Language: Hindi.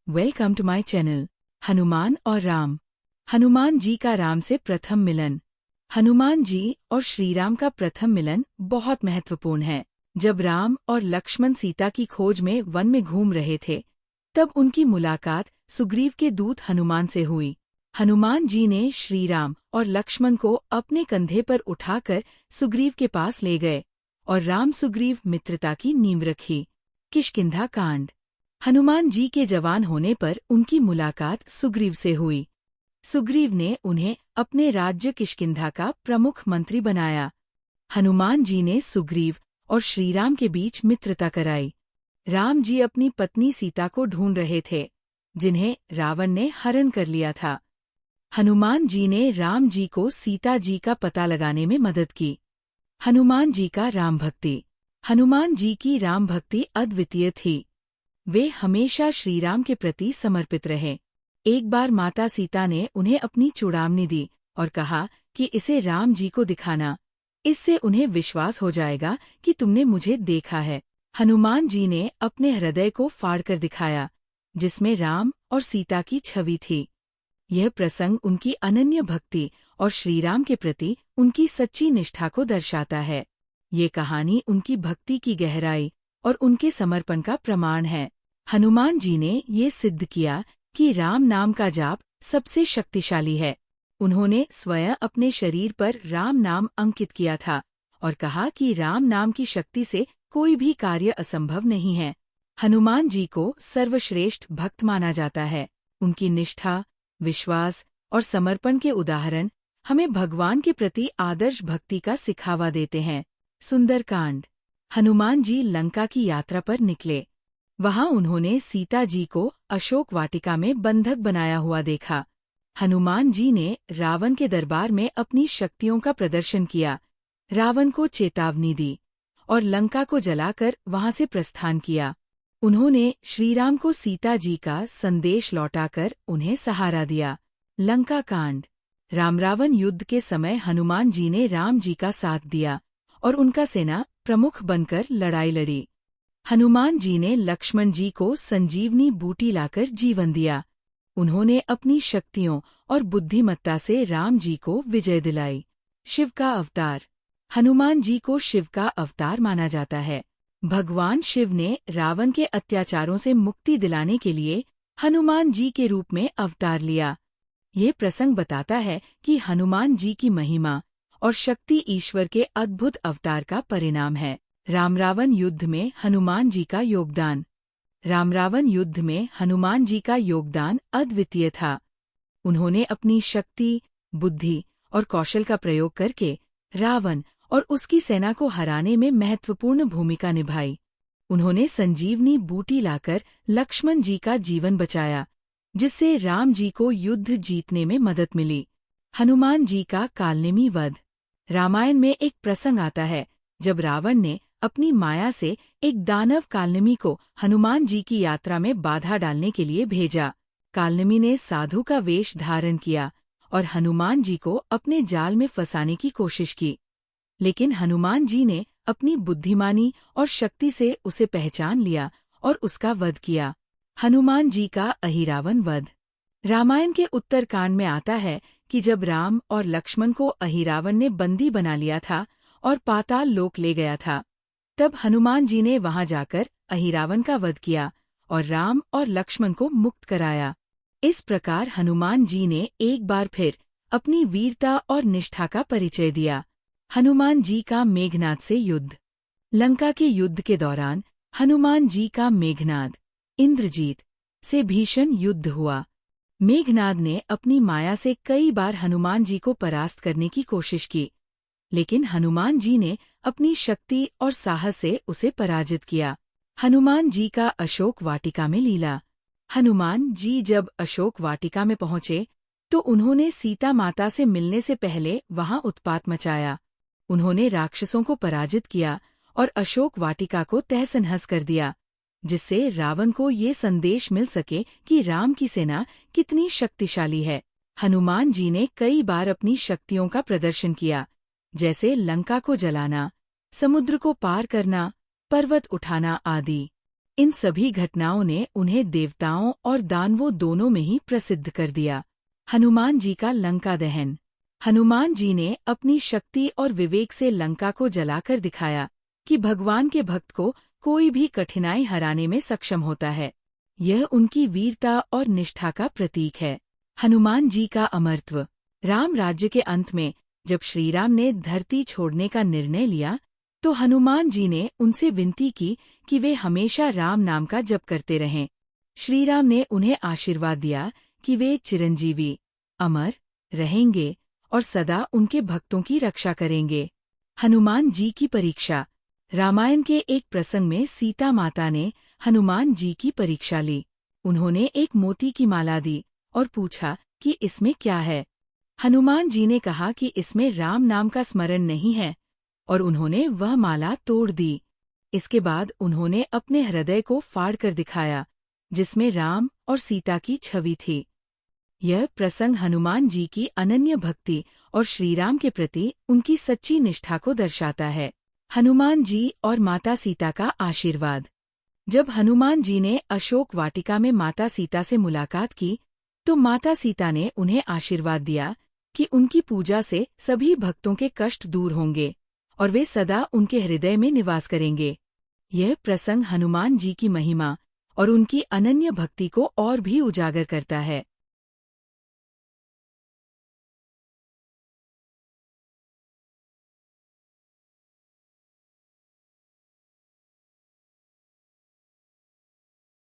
Welcome to my channel. Hanuman और राम। हनुमान जी का राम से प्रथम मिलन। हनुमान जी और श्री राम का प्रथम मिलन बहुत महत्वपूर्ण है। जब राम और लक्ष्मण सीता की खोज में वन में घूम रहे थे, तब उनकी मुलाकात सुग्रीव के दूत हनुमान से हुई। हनुमान जी ने श्री राम और लक्ष्मण को अपने कंधे पर उठाकर सुग्रीव के पास ले गए और राम सुग्रीव मित्रता की नींव रखी। किष्किंधा कांड। हनुमान जी के जवान होने पर उनकी मुलाकात सुग्रीव से हुई। सुग्रीव ने उन्हें अपने राज्य किष्किंधा का प्रमुख मंत्री बनाया। हनुमान जी ने सुग्रीव और श्रीराम के बीच मित्रता कराई। राम जी अपनी पत्नी सीता को ढूंढ रहे थे, जिन्हें रावण ने हरण कर लिया था। हनुमान जी ने राम जी को सीता जी का पता लगाने में मदद की। हनुमान जी का राम भक्ति। हनुमान जी की राम भक्ति अद्वितीय थी। वे हमेशा श्रीराम के प्रति समर्पित रहे। एक बार माता सीता ने उन्हें अपनी चूड़ामणि दी और कहा कि इसे राम जी को दिखाना, इससे उन्हें विश्वास हो जाएगा कि तुमने मुझे देखा है। हनुमान जी ने अपने हृदय को फाड़कर दिखाया, जिसमें राम और सीता की छवि थी। यह प्रसंग उनकी अनन्य भक्ति और श्रीराम के प्रति उनकी सच्ची निष्ठा को दर्शाता है। ये कहानी उनकी भक्ति की गहराई और उनके समर्पण का प्रमाण है। हनुमान जी ने ये सिद्ध किया कि राम नाम का जाप सबसे शक्तिशाली है। उन्होंने स्वयं अपने शरीर पर राम नाम अंकित किया था और कहा कि राम नाम की शक्ति से कोई भी कार्य असंभव नहीं है। हनुमान जी को सर्वश्रेष्ठ भक्त माना जाता है। उनकी निष्ठा, विश्वास और समर्पण के उदाहरण हमें भगवान के प्रति आदर्श भक्ति का सिखावा देते हैं। सुंदरकांड। हनुमान जी लंका की यात्रा पर निकले। वहां उन्होंने सीता जी को अशोक वाटिका में बंधक बनाया हुआ देखा। हनुमान जी ने रावण के दरबार में अपनी शक्तियों का प्रदर्शन किया, रावण को चेतावनी दी और लंका को जलाकर वहां से प्रस्थान किया। उन्होंने श्रीराम को सीता जी का संदेश लौटाकर उन्हें सहारा दिया। लंका कांड। राम रावण युद्ध के समय हनुमान जी ने राम जी का साथ दिया और उनका सेना प्रमुख बनकर लड़ाई लड़ी। हनुमान जी ने लक्ष्मण जी को संजीवनी बूटी लाकर जीवन दिया। उन्होंने अपनी शक्तियों और बुद्धिमत्ता से राम जी को विजय दिलाई। शिव का अवतार। हनुमान जी को शिव का अवतार माना जाता है। भगवान शिव ने रावण के अत्याचारों से मुक्ति दिलाने के लिए हनुमान जी के रूप में अवतार लिया। ये प्रसंग बताता है कि हनुमान जी की महिमा और शक्ति ईश्वर के अद्भुत अवतार का परिणाम है। राम रावण युद्ध में हनुमान जी का योगदान। राम रावण युद्ध में हनुमान जी का योगदान अद्वितीय था। उन्होंने अपनी शक्ति, बुद्धि और कौशल का प्रयोग करके रावण और उसकी सेना को हराने में महत्वपूर्ण भूमिका निभाई। उन्होंने संजीवनी बूटी लाकर लक्ष्मण जी का जीवन बचाया, जिससे राम जी को युद्ध जीतने में मदद मिली। हनुमान जी का कालनेमी वध। रामायण में एक प्रसंग आता है जब रावण ने अपनी माया से एक दानव कालनेमी को हनुमान जी की यात्रा में बाधा डालने के लिए भेजा। कालनेमी ने साधु का वेश धारण किया और हनुमान जी को अपने जाल में फंसाने की कोशिश की, लेकिन हनुमान जी ने अपनी बुद्धिमानी और शक्ति से उसे पहचान लिया और उसका वध किया। हनुमान जी का अहिरावण वध। रामायण के उत्तरकांड में आता है कि जब राम और लक्ष्मण को अहिरावण ने बंदी बना लिया था और पाताल लोक ले गया था, तब हनुमान जी ने वहां जाकर अहिरावण का वध किया और राम और लक्ष्मण को मुक्त कराया। इस प्रकार हनुमान जी ने एक बार फिर अपनी वीरता और निष्ठा का परिचय दिया। हनुमान जी का मेघनाद से युद्ध। लंका के युद्ध के दौरान हनुमान जी का मेघनाद, इंद्रजीत, से भीषण युद्ध हुआ। मेघनाद ने अपनी माया से कई बार हनुमान जी को परास्त करने की कोशिश की, लेकिन हनुमान जी ने अपनी शक्ति और साहस से उसे पराजित किया। हनुमान जी का अशोक वाटिका में लीला। हनुमान जी जब अशोक वाटिका में पहुंचे तो उन्होंने सीता माता से मिलने से पहले वहां उत्पात मचाया। उन्होंने राक्षसों को पराजित किया और अशोक वाटिका को तहस-नहस कर दिया, जिससे रावण को ये संदेश मिल सके कि राम की सेना कितनी शक्तिशाली है। हनुमान जी ने कई बार अपनी शक्तियों का प्रदर्शन किया, जैसे लंका को जलाना, समुद्र को पार करना, पर्वत उठाना आदि। इन सभी घटनाओं ने उन्हें देवताओं और दानवों दोनों में ही प्रसिद्ध कर दिया। हनुमान जी का लंका दहन। हनुमान जी ने अपनी शक्ति और विवेक से लंका को जलाकर दिखाया कि भगवान के भक्त को कोई भी कठिनाई हराने में सक्षम होता है। यह उनकी वीरता और निष्ठा का प्रतीक है। हनुमान जी का अमरत्व। राम राज्य के अंत में जब श्रीराम ने धरती छोड़ने का निर्णय लिया तो हनुमान जी ने उनसे विनती की कि वे हमेशा राम नाम का जप करते रहें। श्रीराम ने उन्हें आशीर्वाद दिया कि वे चिरंजीवी, अमर रहेंगे और सदा उनके भक्तों की रक्षा करेंगे। हनुमान जी की परीक्षा। रामायण के एक प्रसंग में सीता माता ने हनुमान जी की परीक्षा ली। उन्होंने एक मोती की माला दी और पूछा कि इसमें क्या है। हनुमान जी ने कहा कि इसमें राम नाम का स्मरण नहीं है और उन्होंने वह माला तोड़ दी। इसके बाद उन्होंने अपने हृदय को फाड़ कर दिखाया, जिसमें राम और सीता की छवि थी। यह प्रसंग हनुमान जी की अनन्य भक्ति और श्रीराम के प्रति उनकी सच्ची निष्ठा को दर्शाता है। हनुमान जी और माता सीता का आशीर्वाद। जब हनुमान जी ने अशोक वाटिका में माता सीता से मुलाकात की, तो माता सीता ने उन्हें आशीर्वाद दिया कि उनकी पूजा से सभी भक्तों के कष्ट दूर होंगे और वे सदा उनके हृदय में निवास करेंगे। यह प्रसंग हनुमान जी की महिमा और उनकी अनन्य भक्ति को और भी उजागर करता है।